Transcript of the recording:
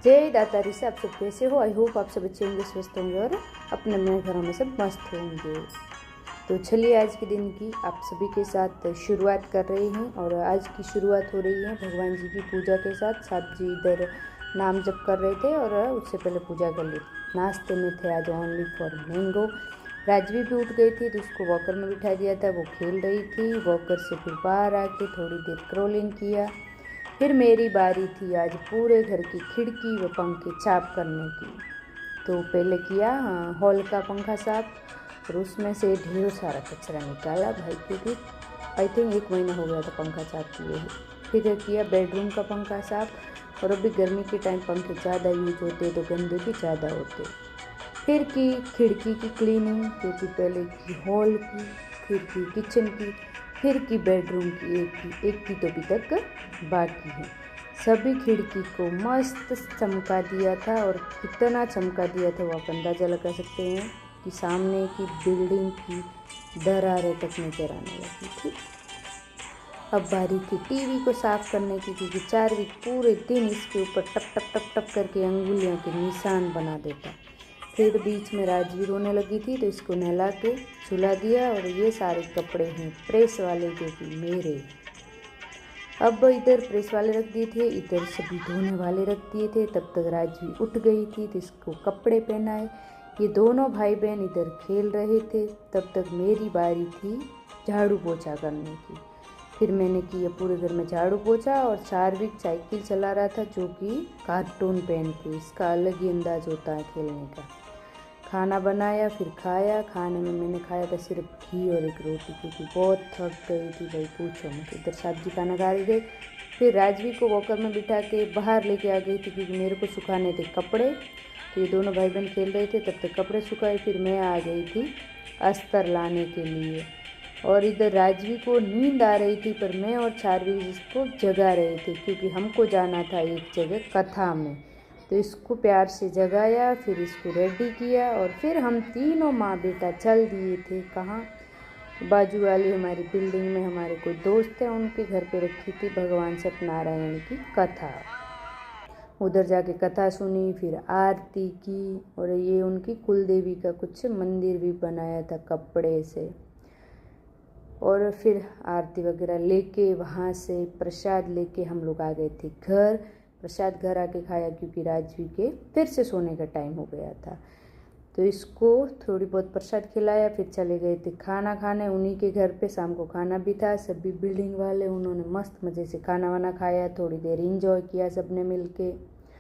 जय दातारी से आप सब कैसे हो। आई होप आप सब अच्छे होंगे, स्वस्थ होंगे और अपने अपने घरों में सब मस्त होंगे। तो चलिए आज के दिन की आप सभी के साथ शुरुआत कर रहे हैं। और आज की शुरुआत हो रही है भगवान जी की पूजा के साथ। साहब जी इधर नाम जप कर रहे थे और उससे पहले पूजा कर ली। नाश्ते में थे आज ओनली फॉर मैंगो। राजवी भी उठ गई थी तो उसको वॉकर में बिठा दिया था, वो खेल रही थी। वॉकर से फिर बाहर आके थोड़ी देर क्रॉलिंग किया। फिर मेरी बारी थी आज पूरे घर की खिड़की व पंखे साफ करने की। तो पहले किया हॉल का पंखा साफ और उसमें से ढेर सारा कचरा निकाला भाई, क्योंकि आई थिंक 1 महीना हो गया था पंखा साफ किए हुए। फिर किया बेडरूम का पंखा साफ, और अभी गर्मी के टाइम पंखे ज़्यादा यूज होते तो गंदे भी ज़्यादा होते। फिर की खिड़की की क्लीनिंग, क्योंकि पहले की हॉल की, फिर की किचन की, फिर की बेडरूम की, एक की तो अभी तक बाकी है। सभी खिड़की को मस्त चमका दिया था, और कितना चमका दिया था वो आप अंदाज़ा लगा सकते हैं कि सामने की बिल्डिंग की दरारें तक नजर आने लगी थी। अब बारी थी टीवी को साफ करने की, क्योंकि चार्विक पूरे दिन इसके ऊपर टप टप टप टप करके अंगुलियों के निशान बना देता। फिर बीच में राजवी रोने लगी थी तो इसको नहला के सुला दिया। और ये सारे कपड़े हैं प्रेस वाले, जो कि मेरे। अब इधर प्रेस वाले रख दिए थे, इधर सभी धोने वाले रख दिए थे। तब तक राजवी उठ गई थी तो इसको कपड़े पहनाए। ये दोनों भाई बहन इधर खेल रहे थे। तब तक मेरी बारी थी झाड़ू पोछा करने की। फिर मैंने किया पूरे घर में झाड़ू पोछा। और चार्विक साइकिल चला रहा था, जो कि कार्टून पेन के, इसका अलग ही अंदाज होता है खेलने का। खाना बनाया, फिर खाया। खाने में मैंने खाया था सिर्फ घी और एक रोटी, क्योंकि बहुत थक गई थी भाई, पूछो मत। इधर सब्जी खाना खा रही थी। फिर राजवी को वॉकर में बिठा के बाहर लेके आ गई थी, क्योंकि मेरे को सुखाने थे कपड़े। तो ये दोनों भाई बहन खेल रहे थे, तब तक कपड़े सुखाए। फिर मैं आ गई थी अस्तर लाने के लिए। और इधर राजवी को नींद आ रही थी, पर मैं और चार्वी इसको जगा रहे थे, क्योंकि हमको जाना था एक जगह कथा में। तो इसको प्यार से जगाया, फिर इसको रेडी किया, और फिर हम तीनों माँ बेटा चल दिए थे कहाँ, बाजू वाली हमारी बिल्डिंग में हमारे कोई दोस्त हैं, उनके घर पे रखी थी भगवान सत्यनारायण की कथा। उधर जाके कथा सुनी, फिर आरती की। और ये उनकी कुलदेवी का कुछ मंदिर भी बनाया था कपड़े से। और फिर आरती वगैरह लेके वहाँ से प्रसाद लेके हम लोग आ गए थे घर। प्रसाद घर आके खाया, क्योंकि राजवी के फिर से सोने का टाइम हो गया था। तो इसको थोड़ी बहुत प्रसाद खिलाया, फिर चले गए थे खाना खाने उन्हीं के घर पे। शाम को खाना भी था, सभी बिल्डिंग वाले, उन्होंने मस्त मज़े से खाना वाना खाया, थोड़ी देर इंजॉय किया सबने मिल के।